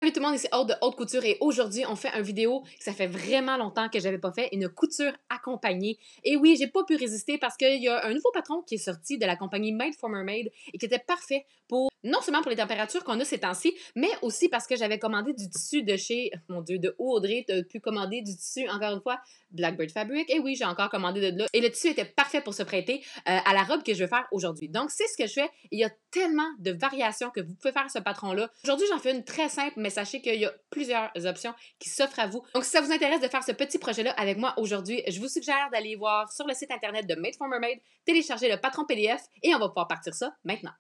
Salut tout le monde, ici Aude de Haute Couture et aujourd'hui on fait une vidéo que ça fait vraiment longtemps que j'avais pas fait, une couture accompagnée. Et oui, j'ai pas pu résister parce qu'il y a un nouveau patron qui est sorti de la compagnie Made for Mermaid et qui était parfait pour, non seulement pour les températures qu'on a ces temps-ci, mais aussi parce que j'avais commandé du tissu de chez, mon Dieu, de où Audrey, t'as pu commander du tissu, encore une fois, Blackbird Fabric. Et oui, j'ai encore commandé de là. Et le tissu était parfait pour se prêter à la robe que je vais faire aujourd'hui. Donc c'est ce que je fais. Il y a tellement de variations que vous pouvez faire ce patron-là. Aujourd'hui, j'en fais une très simple, mais sachez qu'il y a plusieurs options qui s'offrent à vous. Donc, si ça vous intéresse de faire ce petit projet-là avec moi aujourd'hui, je vous suggère d'aller voir sur le site internet de Made for Mermaid, télécharger le patron PDF et on va pouvoir partir ça maintenant.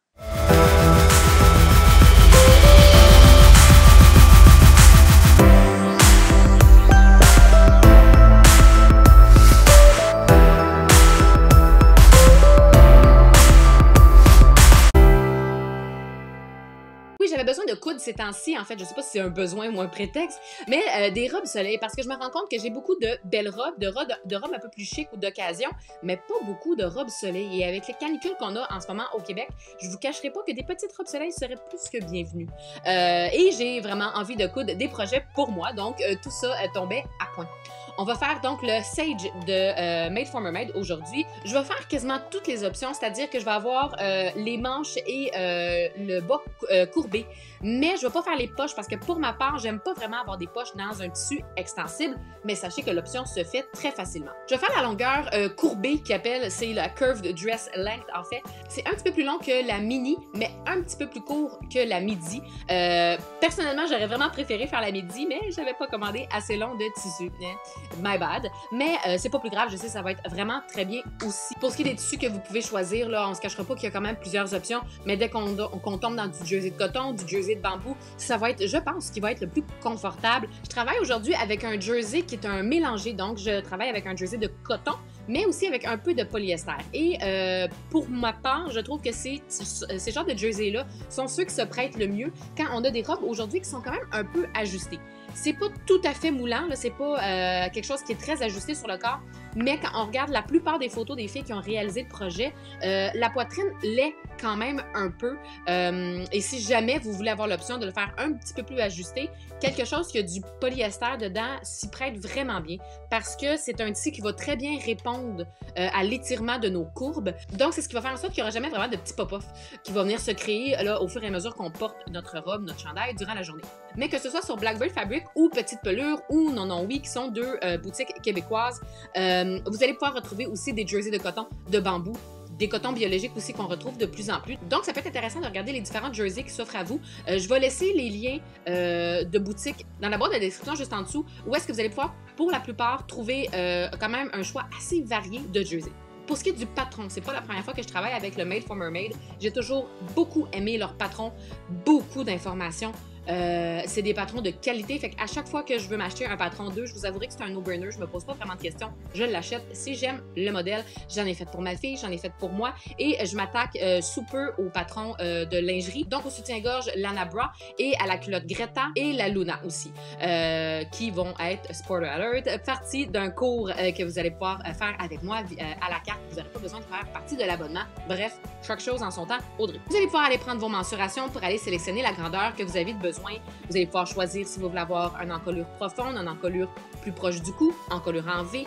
J'avais besoin de coudre ces temps-ci, en fait, je sais pas si c'est un besoin ou un prétexte, mais des robes soleil, parce que je me rends compte que j'ai beaucoup de belles robes, de robes un peu plus chic ou d'occasion, mais pas beaucoup de robes soleil. Et avec les canicules qu'on a en ce moment au Québec, je vous cacherai pas que des petites robes soleil seraient plus que bienvenues. Et j'ai vraiment envie de coudre des projets pour moi, donc tout ça tombait à point. On va faire donc le Sage de Made for Mermaid aujourd'hui. Je vais faire quasiment toutes les options, c'est-à-dire que je vais avoir les manches et le bas courbé. Mais je ne vais pas faire les poches parce que pour ma part, j'aime pas vraiment avoir des poches dans un tissu extensible, mais sachez que l'option se fait très facilement. Je vais faire la longueur courbée qui appelle, c'est la Curved Dress Length en fait. C'est un petit peu plus long que la mini, mais un petit peu plus court que la midi. Personnellement, j'aurais vraiment préféré faire la midi, mais j'avais pas commandé assez long de tissu. My bad. Mais c'est pas plus grave, je sais, ça va être vraiment très bien aussi. Pour ce qui est des tissus que vous pouvez choisir, là, on se cachera pas qu'il y a quand même plusieurs options, mais dès qu'on tombe dans du jersey de coton, du jersey de bambou, ça va être, je pense, ce qui va être le plus confortable. Je travaille aujourd'hui avec un jersey qui est un mélangé, donc je travaille avec un jersey de coton, mais aussi avec un peu de polyester. Et pour ma part, je trouve que ces genres de jerseys-là sont ceux qui se prêtent le mieux quand on a des robes aujourd'hui qui sont quand même un peu ajustées. C'est pas tout à fait moulant, c'est pas quelque chose qui est très ajusté sur le corps, mais quand on regarde la plupart des photos des filles qui ont réalisé le projet, la poitrine l'est quand même un peu. Et si jamais vous voulez avoir l'option de le faire un petit peu plus ajusté, quelque chose qui a du polyester dedans s'y prête vraiment bien parce que c'est un tissu qui va très bien répondre à l'étirement de nos courbes. Donc, c'est ce qui va faire en sorte qu'il n'y aura jamais vraiment de petits pop-off qui vont venir se créer là, au fur et à mesure qu'on porte notre robe, notre chandail durant la journée. Mais que ce soit sur Blackbird Fabric ou Petite Pelure ou Non Non Oui, qui sont deux boutiques québécoises, vous allez pouvoir retrouver aussi des jerseys de coton de bambou, des cotons biologiques aussi qu'on retrouve de plus en plus. Donc, ça peut être intéressant de regarder les différents jerseys qui s'offrent à vous. Je vais laisser les liens de boutiques dans la barre de description juste en dessous, où est-ce que vous allez pouvoir, pour la plupart, trouver quand même un choix assez varié de jerseys. Pour ce qui est du patron, c'est pas la première fois que je travaille avec le Made for Mermaid. J'ai toujours beaucoup aimé leur patron, beaucoup d'informations. C'est des patrons de qualité, fait qu'à chaque fois que je veux m'acheter un patron 2, je vous avouerai que c'est un no-brainer, je me pose pas vraiment de questions, je l'achète. Si j'aime le modèle, j'en ai fait pour ma fille, j'en ai fait pour moi et je m'attaque sous peu au patron de lingerie, donc au soutien-gorge Lana Bra et à la culotte Greta et la Luna aussi, qui vont être, spoiler alert, partie d'un cours que vous allez pouvoir faire avec moi à la carte. Vous n'aurez pas besoin de faire partie de l'abonnement. Bref, chaque chose en son temps, Audrey. Vous allez pouvoir aller prendre vos mensurations pour aller sélectionner la grandeur que vous avez de besoin. Vous allez pouvoir choisir si vous voulez avoir une encolure profonde, une encolure plus proche du cou, encolure en V.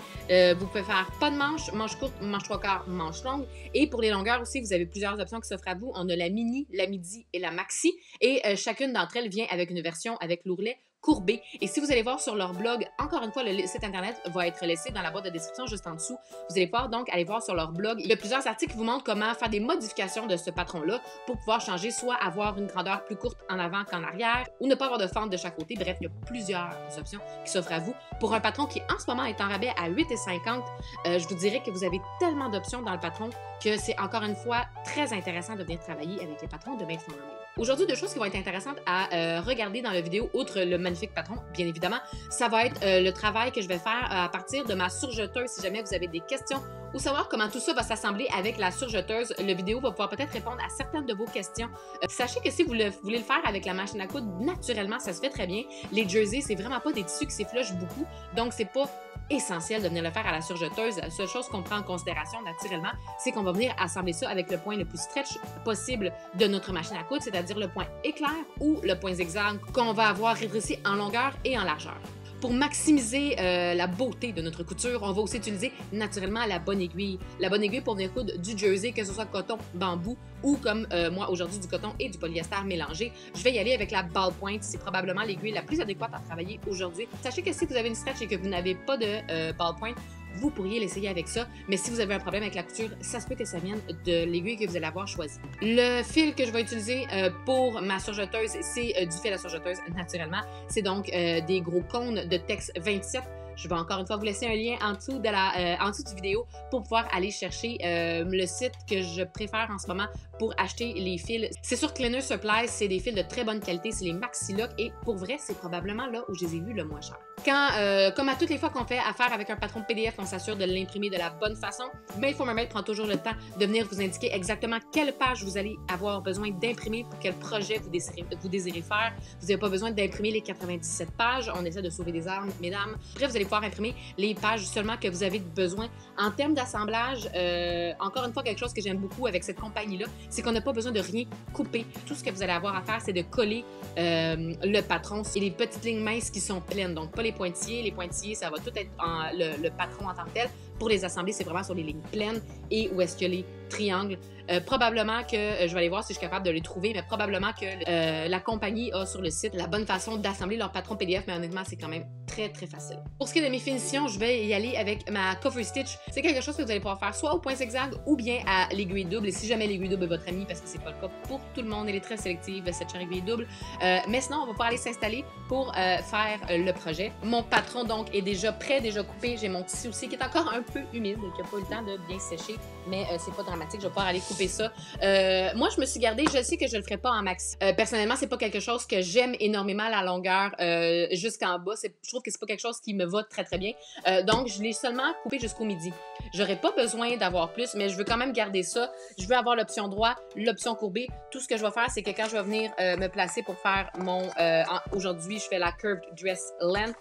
Vous pouvez faire pas de manche, manche courte, manche 3/4, manche longue. Et pour les longueurs aussi, vous avez plusieurs options qui s'offrent à vous. On a la mini, la midi et la maxi. Et chacune d'entre elles vient avec une version avec l'ourlet courbé. Et si vous allez voir sur leur blog, encore une fois, le site internet va être laissé dans la boîte de description juste en dessous. Vous allez pouvoir donc aller voir sur leur blog. Il y a plusieurs articles qui vous montrent comment faire des modifications de ce patron-là pour pouvoir changer, soit avoir une grandeur plus courte en avant qu'en arrière, ou ne pas avoir de fente de chaque côté. Bref, il y a plusieurs options qui s'offrent à vous. Pour un patron qui, en ce moment, est en rabais à 8,50 $, je vous dirais que vous avez tellement d'options dans le patron que c'est encore une fois très intéressant de venir travailler avec les patrons de Made for Mermaid. Aujourd'hui, deux choses qui vont être intéressantes à regarder dans la vidéo, outre le magnifique patron, bien évidemment, ça va être le travail que je vais faire à partir de ma surjeteuse. Si jamais vous avez des questions ou savoir comment tout ça va s'assembler avec la surjeteuse, la vidéo va pouvoir peut-être répondre à certaines de vos questions. Sachez que si vous voulez le faire avec la machine à coudre, naturellement, ça se fait très bien. Les jerseys, c'est vraiment pas des tissus qui s'effleuchent beaucoup, donc c'est pas essentiel de venir le faire à la surjeteuse. La seule chose qu'on prend en considération naturellement, c'est qu'on va venir assembler ça avec le point le plus stretch possible de notre machine à coudre, c'est-à-dire le point éclair ou le point zigzag qu'on va avoir rétréci en longueur et en largeur. Pour maximiser la beauté de notre couture, on va aussi utiliser naturellement la bonne aiguille. La bonne aiguille pour venir coudre du jersey, que ce soit coton, bambou ou comme moi aujourd'hui du coton et du polyester mélangé. Je vais y aller avec la ballpoint. C'est probablement l'aiguille la plus adéquate à travailler aujourd'hui. Sachez que si vous avez une stretch et que vous n'avez pas de ballpoint, vous pourriez l'essayer avec ça, mais si vous avez un problème avec la couture, ça se peut que ça vienne de l'aiguille que vous allez avoir choisie. Le fil que je vais utiliser pour ma surjeteuse, c'est du fil à surjeteuse naturellement. C'est donc des gros cônes de Tex 27. Je vais encore une fois vous laisser un lien en dessous du vidéo pour pouvoir aller chercher le site que je préfère en ce moment pour acheter les fils. C'est sur Cleaner Supplies, c'est des fils de très bonne qualité, c'est les Maxiloc et pour vrai, c'est probablement là où je les ai vus le moins cher. Comme à toutes les fois qu'on fait affaire avec un patron PDF, on s'assure de l'imprimer de la bonne façon. Made for Mermaid prend toujours le temps de venir vous indiquer exactement quelle page vous allez avoir besoin d'imprimer pour quel projet vous désirez faire. Vous n'avez pas besoin d'imprimer les 97 pages. On essaie de sauver des armes, mesdames. Bref, vous allez pouvoir imprimer les pages seulement que vous avez besoin. En termes d'assemblage, encore une fois, quelque chose que j'aime beaucoup avec cette compagnie-là, c'est qu'on n'a pas besoin de rien couper. Tout ce que vous allez avoir à faire, c'est de coller le patron et les petites lignes minces qui sont pleines. Donc, pas les pointillés. Les pointillés, ça va tout être le patron en tant que tel. Pour les assembler, c'est vraiment sur les lignes pleines et où est-ce qu'il y a les triangles. Probablement que, je vais aller voir si je suis capable de les trouver, mais probablement que la compagnie a sur le site la bonne façon d'assembler leur patron PDF, mais honnêtement, c'est quand même très, très facile. Pour ce qui est de mes finitions, je vais y aller avec ma cover stitch. C'est quelque chose que vous allez pouvoir faire soit au point zigzag ou bien à l'aiguille double. Et si jamais l'aiguille double est votre amie, parce que c'est pas le cas pour tout le monde, elle est très sélective, cette chère aiguille double. Mais sinon, on va pouvoir aller s'installer pour faire le projet. Mon patron, donc, est déjà prêt, déjà coupé. J'ai mon tissu aussi qui est encore un peu humide, qui n'a pas eu le temps de bien sécher, mais c'est pas dramatique. Je vais pouvoir aller couper ça. Moi, je me suis gardée, je sais que je le ferai pas en maxi. Personnellement, c'est pas quelque chose que j'aime énormément la longueur jusqu'en bas. Je trouve que c'est pas quelque chose qui me va très très bien. Donc, je l'ai seulement coupé jusqu'au midi. J'aurais pas besoin d'avoir plus, mais je veux quand même garder ça. Je veux avoir l'option droit, l'option courbée. Tout ce que je vais faire, c'est que quand je vais venir me placer pour faire mon... aujourd'hui, je fais la Curved Dress Length.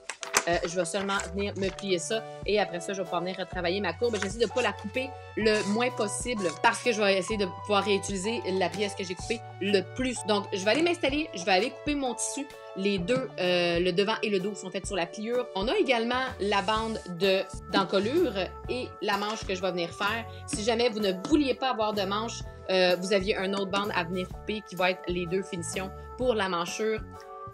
Je vais seulement venir me plier ça et après ça, je vais pouvoir venir retravailler ma courbe. J'essaie de ne pas la couper le moins possible parce que je vais essayer de pouvoir réutiliser la pièce que j'ai coupée le plus. Donc, je vais aller m'installer, je vais aller couper mon tissu. Les deux, le devant et le dos, sont faits sur la pliure. On a également la bande d'encolure et la manche que je vais venir faire. Si jamais vous ne vouliez pas avoir de manche, vous aviez une autre bande à venir couper qui va être les deux finitions pour la manchure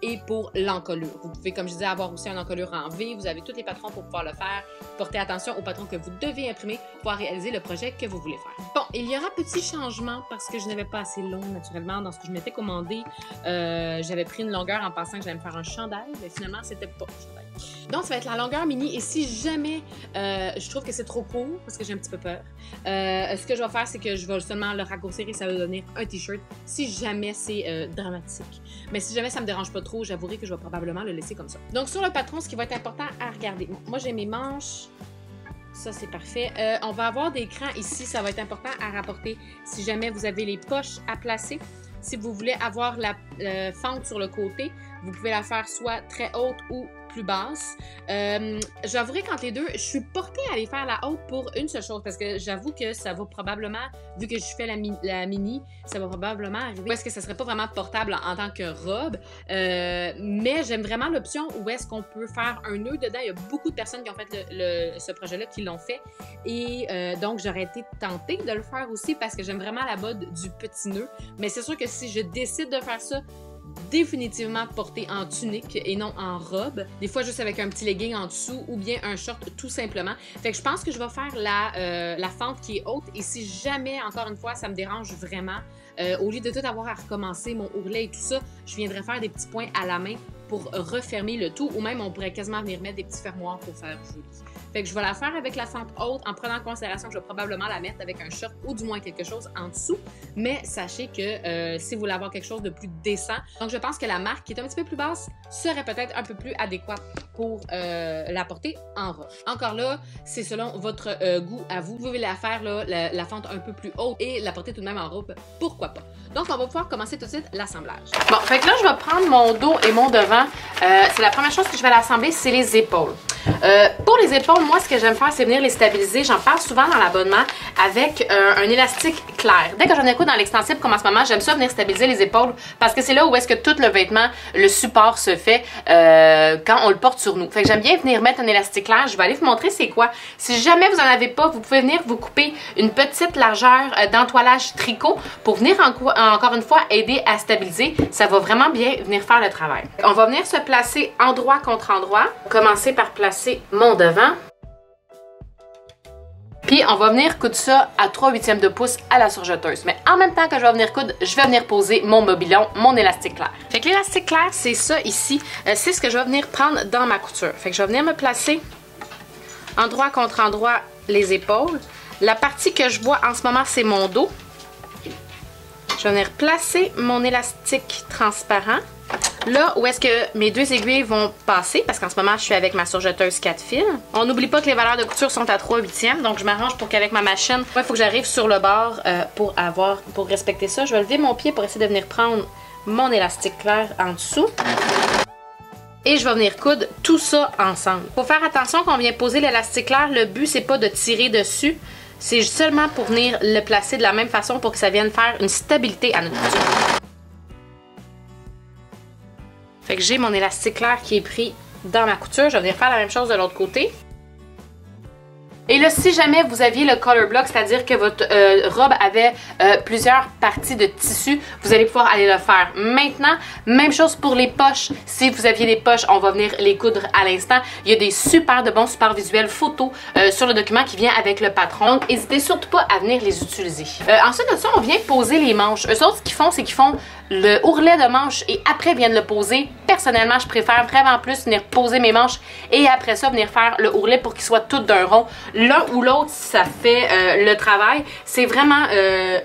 et pour l'encolure. Vous pouvez, comme je disais, avoir aussi un encolure en V. Vous avez tous les patrons pour pouvoir le faire. Portez attention aux patrons que vous devez imprimer pour pouvoir réaliser le projet que vous voulez faire. Bon, il y aura petit changement parce que je n'avais pas assez long, naturellement, dans ce que je m'étais commandé. J'avais pris une longueur en pensant que j'allais me faire un chandail, mais finalement, c'était pas un chandail. Donc, ça va être la longueur mini. Et si jamais je trouve que c'est trop court, parce que j'ai un petit peu peur, ce que je vais faire, c'est que je vais seulement le raccourcir et ça va devenir un t-shirt si jamais c'est dramatique. Mais si jamais ça me dérange pas trop, j'avouerai que je vais probablement le laisser comme ça. Donc, sur le patron, ce qui va être important à regarder. Moi, j'ai mes manches. Ça, c'est parfait. On va avoir des crans ici. Ça va être important à rapporter si jamais vous avez les poches à placer. Si vous voulez avoir la fente sur le côté, vous pouvez la faire soit très haute ou plus basse. J'avouerai qu'entre les deux, je suis portée à aller faire la haute pour une seule chose parce que j'avoue que ça va probablement, vu que je fais la mini, ça va probablement arriver parce que ça serait pas vraiment portable en tant que robe. Mais j'aime vraiment l'option où est-ce qu'on peut faire un nœud dedans. Il y a beaucoup de personnes qui ont fait ce projet-là qui l'ont fait et donc j'aurais été tentée de le faire aussi parce que j'aime vraiment la mode du petit nœud. Mais c'est sûr que si je décide de faire ça, définitivement porté en tunique et non en robe. Des fois, juste avec un petit legging en dessous ou bien un short tout simplement. Fait que je pense que je vais faire la fente qui est haute et si jamais, encore une fois, ça me dérange vraiment, au lieu de tout avoir à recommencer mon ourlet et tout ça, je viendrai faire des petits points à la main pour refermer le tout ou même on pourrait quasiment venir mettre des petits fermoirs pour faire joli. Fait que je vais la faire avec la fente haute en prenant en considération que je vais probablement la mettre avec un short ou du moins quelque chose en dessous. Mais sachez que si vous voulez avoir quelque chose de plus décent, donc je pense que la marque qui est un petit peu plus basse serait peut-être un peu plus adéquate pour la porter en robe. Encore là, c'est selon votre goût à vous. Vous pouvez la faire là, la fente un peu plus haute et la porter tout de même en robe, pourquoi pas. Donc on va pouvoir commencer tout de suite l'assemblage. Bon, fait que là je vais prendre mon dos et mon devant. C'est la première chose que je vais l'assembler, c'est les épaules. Pour les épaules, moi, ce que j'aime faire, c'est venir les stabiliser. J'en parle souvent dans l'abonnement avec un élastique clair. Dès que j'en ai coup dans l'extensible, comme en ce moment, j'aime ça venir stabiliser les épaules parce que c'est là où est-ce que tout le vêtement, le support se fait quand on le porte sur nous. Fait que j'aime bien venir mettre un élastique clair. Je vais aller vous montrer c'est quoi. Si jamais vous en avez pas, vous pouvez venir vous couper une petite largeur d'entoilage tricot pour venir encore une fois aider à stabiliser. Ça va vraiment bien venir faire le travail. On va venir se placer endroit contre endroit. Commencer par placer mon devant. Puis on va venir coudre ça à 3/8 de pouce à la surjeteuse. Mais en même temps que je vais venir coudre, je vais venir poser mon mobilon, mon élastique clair. Fait que l'élastique clair, c'est ça ici. C'est ce que je vais venir prendre dans ma couture. Fait que je vais venir me placer endroit contre endroit les épaules. La partie que je vois en ce moment, c'est mon dos. Je vais venir placer mon élastique transparent. Là où est-ce que mes deux aiguilles vont passer, parce qu'en ce moment, je suis avec ma surjeteuse 4 fils. On n'oublie pas que les valeurs de couture sont à 3/8, donc je m'arrange pour qu'avec ma machine, il faut que j'arrive sur le bord pour respecter ça. Je vais lever mon pied pour essayer de venir prendre mon élastique clair en dessous. Et je vais venir coudre tout ça ensemble. Faut faire attention quand on vient poser l'élastique clair, le but, c'est pas de tirer dessus. C'est seulement pour venir le placer de la même façon pour que ça vienne faire une stabilité à notre couture. Fait que j'ai mon élastique clair qui est pris dans ma couture. Je vais venir faire la même chose de l'autre côté. Et là, si jamais vous aviez le color block, c'est-à-dire que votre robe avait plusieurs parties de tissu, vous allez pouvoir aller le faire maintenant. Même chose pour les poches. Si vous aviez des poches, on va venir les coudre à l'instant. Il y a des de bons supports visuels photos sur le document qui vient avec le patron. Donc, n'hésitez surtout pas à venir les utiliser. Ensuite de ça, on vient poser les manches. Eux autres, ce qu'ils font, c'est qu'ils font le ourlet de manche et après viennent le poser. Personnellement, je préfère vraiment plus venir poser mes manches et après ça, venir faire le ourlet pour qu'il soit tout d'un rond. L'un ou l'autre, ça fait le travail. C'est vraiment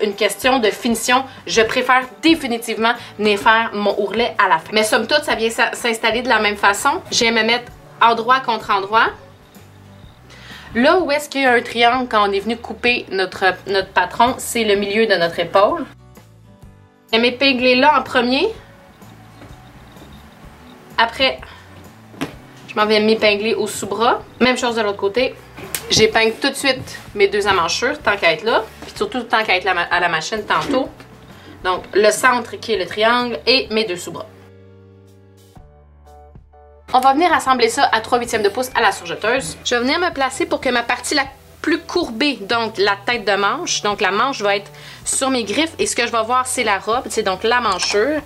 une question de finition. Je préfère définitivement venir faire mon ourlet à la fin. Mais somme toute, ça vient s'installer de la même façon. Je viens me mettre endroit contre endroit. Là où est-ce qu'il y a un triangle quand on est venu couper notre patron, c'est le milieu de notre épaule. Je vais m'épingler là en premier. Après, je m'en vais m'épingler au sous-bras. Même chose de l'autre côté. J'épingle tout de suite mes deux emmanchures, tant qu'à être là. Puis surtout, tant qu'à être à la machine tantôt. Donc, le centre qui est le triangle et mes deux sous-bras. On va venir assembler ça à 3/8 de pouce à la surjeteuse. Je vais venir me placer pour que ma partie la plus courbée, donc la tête de manche. Donc, la manche va être sur mes griffes. Et ce que je vais voir, c'est la robe. C'est donc la manchure.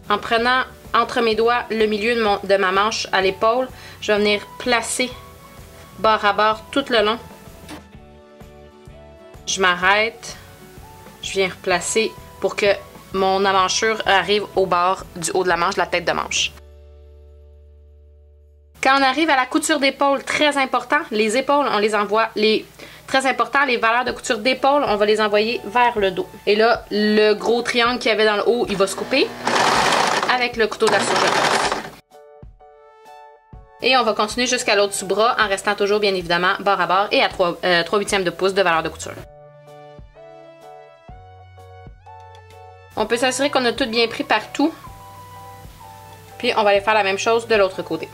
En prenant entre mes doigts le milieu de ma manche à l'épaule, je vais venir placer bord à bord tout le long. Je m'arrête. Je viens replacer pour que mon emmanchure arrive au bord du haut de la manche, de la tête de manche. Quand on arrive à la couture d'épaule, très important, les épaules, on les envoie, très important, les valeurs de couture d'épaule, on va les envoyer vers le dos. Et là, le gros triangle qu'il y avait dans le haut, il va se couper avec le couteau de la surjeteuse. Et on va continuer jusqu'à l'autre sous-bras en restant toujours, bien évidemment, bord à bord et à 3/8 de pouce de valeur de couture. On peut s'assurer qu'on a tout bien pris partout. Puis on va aller faire la même chose de l'autre côté.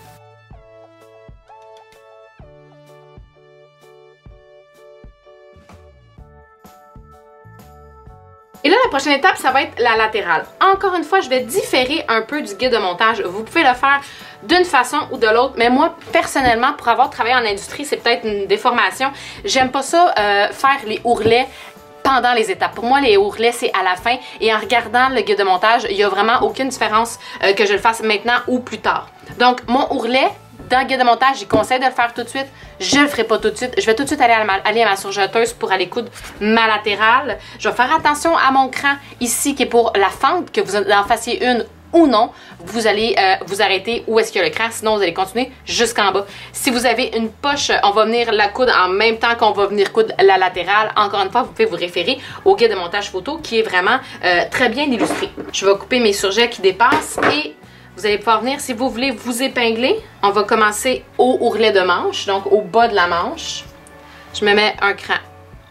Et là, la prochaine étape, ça va être la latérale. Encore une fois, je vais différer un peu du guide de montage. Vous pouvez le faire d'une façon ou de l'autre, mais moi, personnellement, pour avoir travaillé en industrie, c'est peut-être une déformation. J'aime pas ça, faire les ourlets pendant les étapes. Pour moi, les ourlets, c'est à la fin. Et en regardant le guide de montage, il n'y a vraiment aucune différence que je le fasse maintenant ou plus tard. Donc, mon ourlet, dans le guide de montage, il conseille de le faire tout de suite. Je le ferai pas tout de suite. Je vais tout de suite aller à ma surjeteuse pour aller coudre ma latérale. Je vais faire attention à mon cran ici qui est pour la fente, que vous en fassiez une ou non. Vous allez vous arrêter où est-ce qu'il y a le cran, sinon vous allez continuer jusqu'en bas. Si vous avez une poche, on va venir la coudre en même temps qu'on va venir coudre la latérale. Encore une fois, vous pouvez vous référer au guide de montage photo qui est vraiment très bien illustré. Je vais couper mes surjets qui dépassent et vous allez pouvoir venir, si vous voulez, vous épingler. On va commencer au ourlet de manche, donc au bas de la manche. Je me mets un cran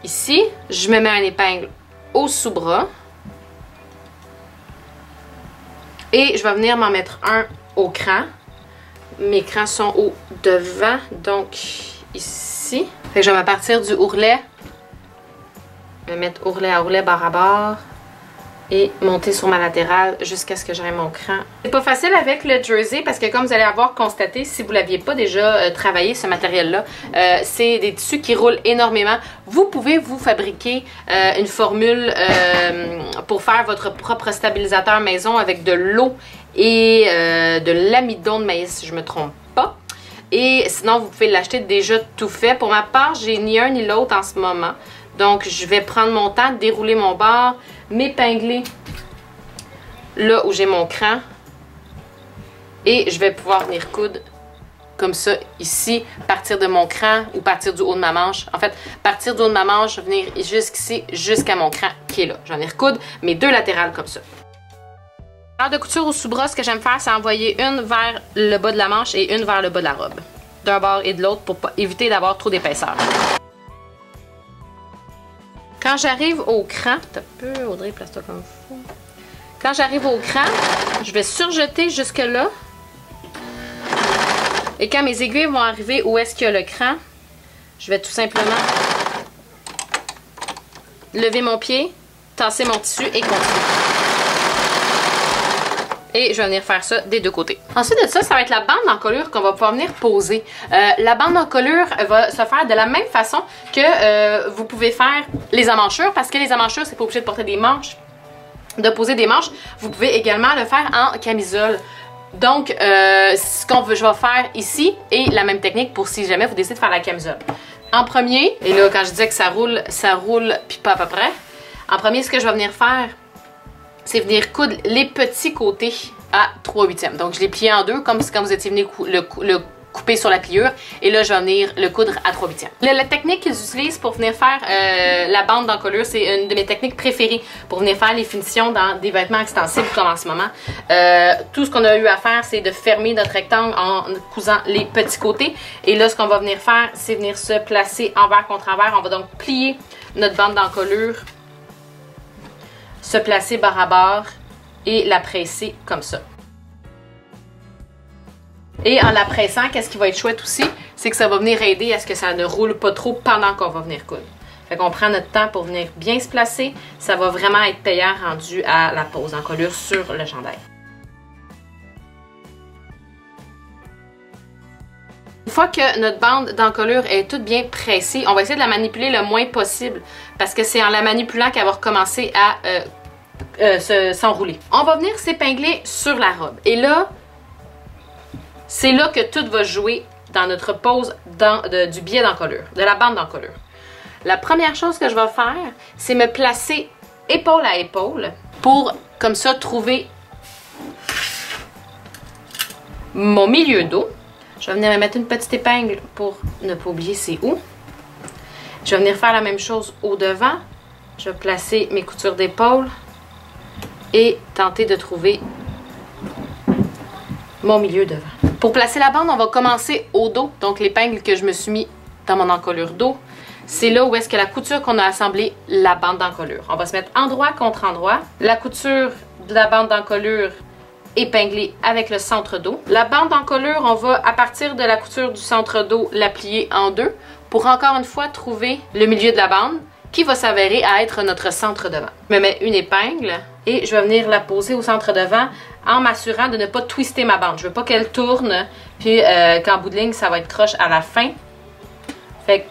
ici. Je me mets un épingle au sous-bras. Et je vais venir m'en mettre un au cran. mes crans sont au devant, donc ici. Fait que je vais partir du ourlet. Je vais mettre ourlet à ourlet, barre à barre. Et monter sur ma latérale jusqu'à ce que j'aie mon cran. C'est pas facile avec le jersey parce que comme vous allez avoir constaté, si vous l'aviez pas déjà travaillé ce matériel-là, c'est des tissus qui roulent énormément. Vous pouvez vous fabriquer une formule pour faire votre propre stabilisateur maison avec de l'eau et de l'amidon de maïs, si je me trompe pas. Et sinon, vous pouvez l'acheter déjà tout fait. Pour ma part, j'ai ni un ni l'autre en ce moment. Donc, je vais prendre mon temps, dérouler mon bord, m'épingler là où j'ai mon cran. Et je vais pouvoir venir coudre comme ça, ici, partir de mon cran ou partir du haut de ma manche. En fait, partir du haut de ma manche, venir jusqu'ici, jusqu'à mon cran qui est là. Je vais venir coudre mes deux latérales comme ça. Alors de couture au sous-bras, ce que j'aime faire, c'est envoyer une vers le bas de la manche et une vers le bas de la robe. D'un bord et de l'autre pour éviter d'avoir trop d'épaisseur. Quand j'arrive au cran, t'as peu, Audrey, place-toi comme fou. Quand j'arrive au cran, je vais surjeter jusque là. Et quand mes aiguilles vont arriver où est-ce qu'il y a le cran, je vais tout simplement lever mon pied, tasser mon tissu et continuer. Et je vais venir faire ça des deux côtés. Ensuite de ça, ça va être la bande d'encolure qu'on va pouvoir venir poser. La bande d'encolure va se faire de la même façon que vous pouvez faire les emmanchures, parce que les emmanchures, c'est pas obligé de porter des manches, de poser des manches. Vous pouvez également le faire en camisole. Donc, ce que je vais faire ici est la même technique pour si jamais vous décidez de faire la camisole. En premier, et là, quand je disais que ça roule puis pas à peu près. En premier, ce que je vais venir faire, c'est venir coudre les petits côtés à 3/8. Donc, je l'ai plié en deux, comme si quand vous étiez venu le couper sur la pliure. Et là, je vais venir le coudre à 3/8. La technique qu'ils utilisent pour venir faire la bande d'encolure, c'est une de mes techniques préférées pour venir faire les finitions dans des vêtements extensibles comme en ce moment. Tout ce qu'on a eu à faire, c'est de fermer notre rectangle en cousant les petits côtés. Et là, ce qu'on va venir faire, c'est venir se placer envers contre envers. On va donc plier notre bande d'encolure, se placer barre à barre et la presser comme ça. Et en la pressant, qu'est-ce qui va être chouette aussi, c'est que ça va venir aider à ce que ça ne roule pas trop pendant qu'on va venir coudre. Fait qu'on prend notre temps pour venir bien se placer. Ça va vraiment être payant rendu à la pose d'encolure sur le chandail. Une fois que notre bande d'encolure est toute bien pressée, on va essayer de la manipuler le moins possible parce que c'est en la manipulant qu'elle va recommencer à s'enrouler. On va venir s'épingler sur la robe. Et là, c'est là que tout va jouer dans notre pose du biais d'encolure, de la bande d'encolure. La première chose que je vais faire, c'est me placer épaule à épaule pour, comme ça, trouver mon milieu dos. Je vais venir me mettre une petite épingle pour ne pas oublier c'est où. Je vais venir faire la même chose au devant. Je vais placer mes coutures d'épaule et tenter de trouver mon milieu devant. Pour placer la bande, on va commencer au dos. Donc l'épingle que je me suis mis dans mon encolure dos, c'est là où est-ce que la couture qu'on a assemblé la bande d'encolure. On va se mettre endroit contre endroit. La couture de la bande d'encolure épinglée avec le centre dos. La bande d'encolure, on va, à partir de la couture du centre dos, la plier en deux pour encore une fois trouver le milieu de la bande qui va s'avérer à être notre centre devant. Je me mets une épingle et je vais venir la poser au centre devant en m'assurant de ne pas twister ma bande. Je veux pas qu'elle tourne puis qu'en bout de ligne, ça va être croche à la fin. Fait que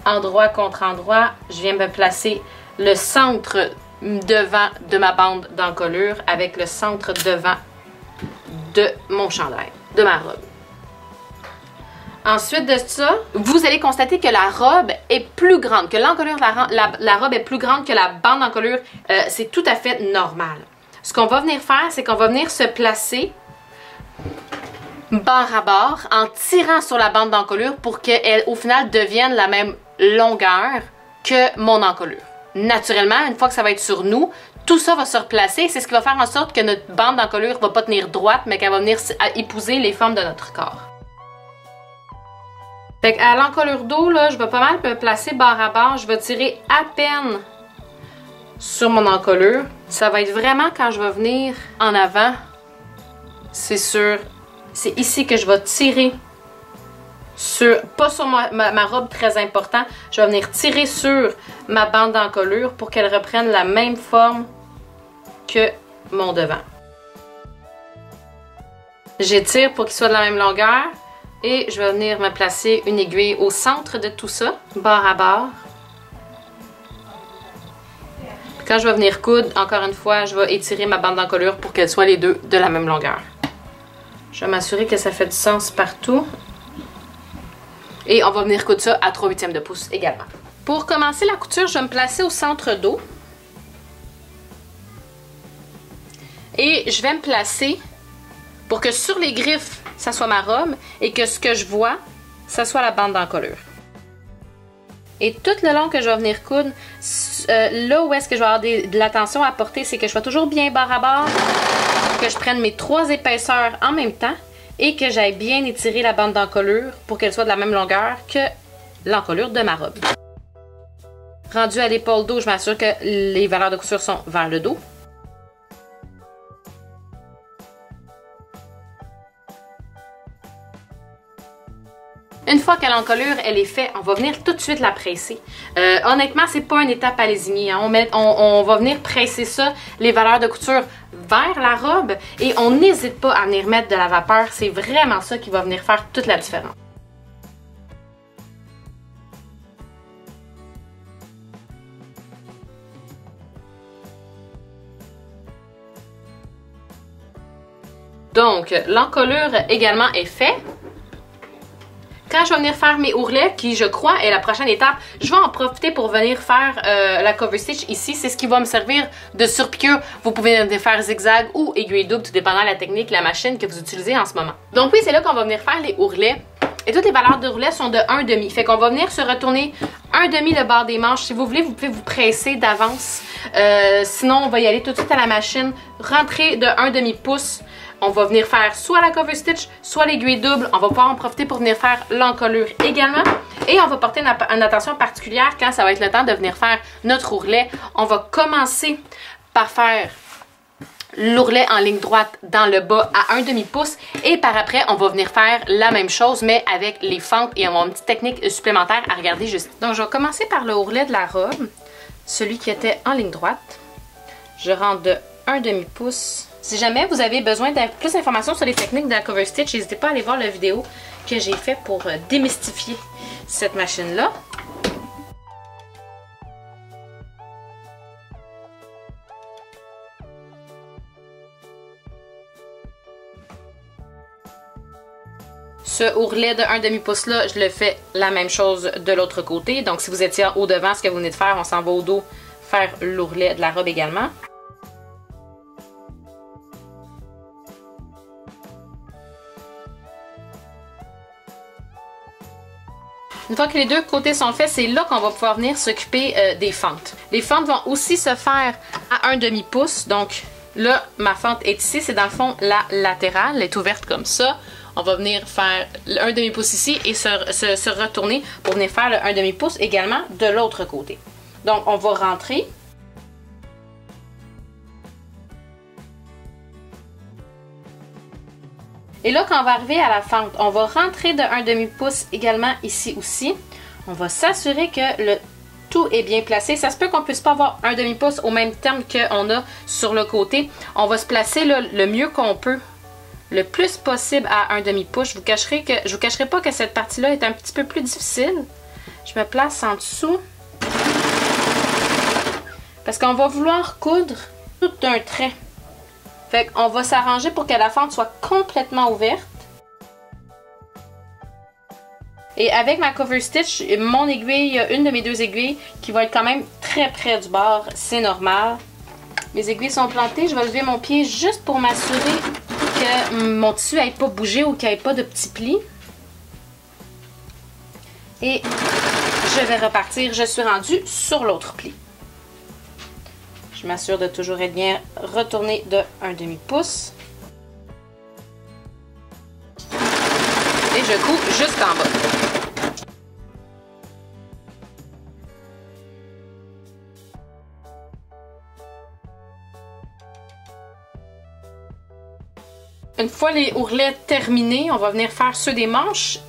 endroit contre endroit, je viens me placer le centre devant de ma bande d'encolure avec le centre devant de mon chandail, de ma robe. Ensuite de ça, vous allez constater que la robe est plus grande, que l'encolure de la robe est plus grande que la bande d'encolure. C'est tout à fait normal. Ce qu'on va venir faire, c'est qu'on va venir se placer barre à barre en tirant sur la bande d'encolure pour qu'elle, au final, devienne la même longueur que mon encolure. Naturellement, une fois que ça va être sur nous, tout ça va se replacer. C'est ce qui va faire en sorte que notre bande d'encolure ne va pas tenir droite, mais qu'elle va venir épouser les formes de notre corps. Fait qu'à l'encolure dos, là, je vais pas mal me placer barre à barre. Je vais tirer à peine sur mon encolure. Ça va être vraiment quand je vais venir en avant, c'est sur c'est ici que je vais tirer sur, pas sur ma robe, très important, je vais venir tirer sur ma bande d'encolure pour qu'elle reprenne la même forme que mon devant. J'étire pour qu'il soit de la même longueur et je vais venir me placer une aiguille au centre de tout ça, bord à bord. Quand je vais venir coudre, encore une fois, je vais étirer ma bande d'encolure pour qu'elles soient les deux de la même longueur. Je vais m'assurer que ça fait du sens partout. Et on va venir coudre ça à 3/8 de pouce également. Pour commencer la couture, je vais me placer au centre dos. Et je vais me placer pour que sur les griffes, ça soit ma robe et que ce que je vois, ça soit la bande d'encolure. Et tout le long que je vais venir coudre, là où est-ce que je vais avoir de l'attention à porter, c'est que je sois toujours bien bord à bord, que je prenne mes 3 épaisseurs en même temps et que j'aille bien étirer la bande d'encolure pour qu'elle soit de la même longueur que l'encolure de ma robe. Rendu à l'épaule dos, je m'assure que les valeurs de couture sont vers le dos. Une fois que l'encolure elle est faite, on va venir tout de suite la presser. Honnêtement, c'est pas une étape à lésigner. Hein. On va venir presser ça, les valeurs de couture vers la robe et on n'hésite pas à venir mettre de la vapeur. C'est vraiment ça qui va venir faire toute la différence. Donc, l'encolure également est faite. Quand je vais venir faire mes ourlets, qui je crois est la prochaine étape, je vais en profiter pour venir faire la cover stitch ici. C'est ce qui va me servir de surpiqûre. Vous pouvez venir faire zigzag ou aiguille double, tout dépendant de la technique, la machine que vous utilisez en ce moment. Donc oui, c'est là qu'on va venir faire les ourlets. Et toutes les valeurs d'ourlets sont de 1,5. Fait qu'on va venir se retourner 1,5 le bord des manches. Si vous voulez, vous pouvez vous presser d'avance. Sinon, on va y aller tout de suite à la machine. Rentrer de 1,5 pouce. On va venir faire soit la cover stitch, soit l'aiguille double. On va pouvoir en profiter pour venir faire l'encolure également. Et on va porter une attention particulière quand ça va être le temps de venir faire notre ourlet. On va commencer par faire l'ourlet en ligne droite dans le bas à 1,5 pouce. Et par après, on va venir faire la même chose, mais avec les fentes. Et on va avoir une petite technique supplémentaire à regarder juste. Donc, je vais commencer par le ourlet de la robe, celui qui était en ligne droite. Je rentre de 1,5 pouce. Si jamais vous avez besoin de plus d'informations sur les techniques de la cover stitch, n'hésitez pas à aller voir la vidéo que j'ai faite pour démystifier cette machine-là. Ce ourlet de 1,5 pouce là, je le fais la même chose de l'autre côté. Donc si vous étiez au devant, ce que vous venez de faire, on s'en va au dos faire l'ourlet de la robe également. Une fois que les deux côtés sont faits, c'est là qu'on va pouvoir venir s'occuper des fentes. Les fentes vont aussi se faire à 1,5 pouce. Donc là, ma fente est ici. C'est dans le fond la latérale. Elle est ouverte comme ça. On va venir faire le 1,5 pouce ici et se retourner pour venir faire le 1,5 pouce également de l'autre côté. Donc on va rentrer. Et là, quand on va arriver à la fente, on va rentrer de 1,5 pouce également ici aussi. On va s'assurer que le tout est bien placé. Ça se peut qu'on ne puisse pas avoir 1,5 pouce au même terme qu'on a sur le côté. On va se placer là, le mieux qu'on peut, le plus possible à 1,5 pouce. Je vous cacherai pas que cette partie-là est un petit peu plus difficile. Je me place en dessous. Parce qu'on va vouloir coudre tout d'un trait. Fait qu'on va s'arranger pour que la fente soit complètement ouverte. Et avec ma cover stitch, mon aiguille, une de mes deux aiguilles qui va être quand même très près du bord, c'est normal. Mes aiguilles sont plantées, je vais lever mon pied juste pour m'assurer que mon tissu n'aille pas bouger ou qu'il n'y ait pas de petits plis. Et je vais repartir, je suis rendue sur l'autre pli. Je m'assure de toujours être bien retourné de 1,5 pouce. Et je couds jusqu'en bas. Une fois les ourlets terminés, on va venir faire ceux des manches.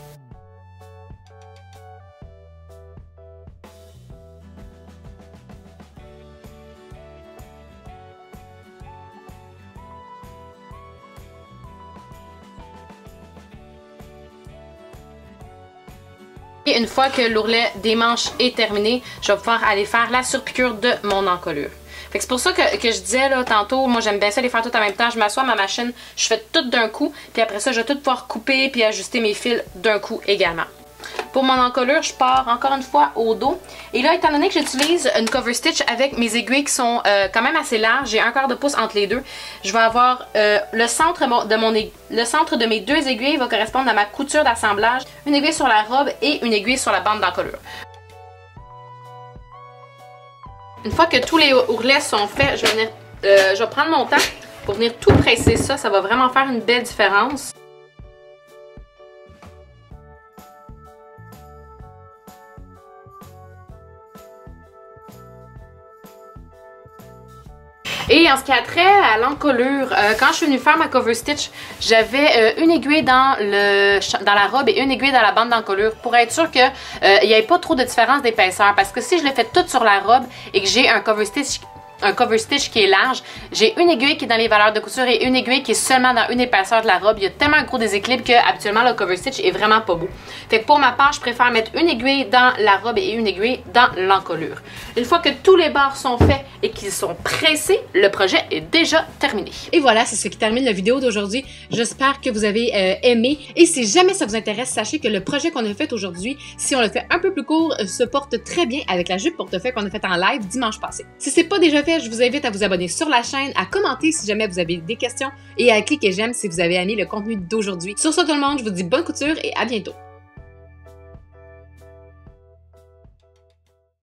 Et une fois que l'ourlet des manches est terminé, je vais pouvoir aller faire la surpiqûre de mon encolure. Fait que c'est pour ça que je disais là tantôt, moi j'aime bien ça les faire tout en même temps. Je m'assois à ma machine, je fais tout d'un coup, puis après ça je vais tout pouvoir couper puis ajuster mes fils d'un coup également. Pour mon encolure, je pars encore une fois au dos. Et là, étant donné que j'utilise une cover stitch avec mes aiguilles qui sont quand même assez larges, j'ai 1/4 de pouce entre les deux, je vais avoir le centre de mes deux aiguilles va correspondre à ma couture d'assemblage, une aiguille sur la robe et une aiguille sur la bande d'encolure. Une fois que tous les ourlets sont faits, je vais prendre mon temps pour venir tout presser ça. Ça va vraiment faire une belle différence. Et en ce qui a trait à l'encolure, quand je suis venue faire ma cover stitch, j'avais une aiguille dans la robe et une aiguille dans la bande d'encolure pour être sûr qu'il n'y ait pas trop de différence d'épaisseur. Parce que si je le fais tout sur la robe et que j'ai un cover stitch qui est large, j'ai une aiguille qui est dans les valeurs de couture et une aiguille qui est seulement dans une épaisseur de la robe. Il y a tellement un gros déséquilibre que habituellement le cover stitch est vraiment pas beau. Fait que pour ma part, je préfère mettre une aiguille dans la robe et une aiguille dans l'encolure. Une fois que tous les bords sont faits et qu'ils sont pressés, le projet est déjà terminé. Et voilà, c'est ce qui termine la vidéo d'aujourd'hui. J'espère que vous avez aimé. Et si jamais ça vous intéresse, sachez que le projet qu'on a fait aujourd'hui, si on le fait un peu plus court, se porte très bien avec la jupe portefeuille qu'on a faite en live dimanche passé. Si c'est pas déjà fait, je vous invite à vous abonner sur la chaîne, à commenter si jamais vous avez des questions et à cliquer j'aime si vous avez aimé le contenu d'aujourd'hui. Sur ce tout le monde, je vous dis bonne couture et à bientôt.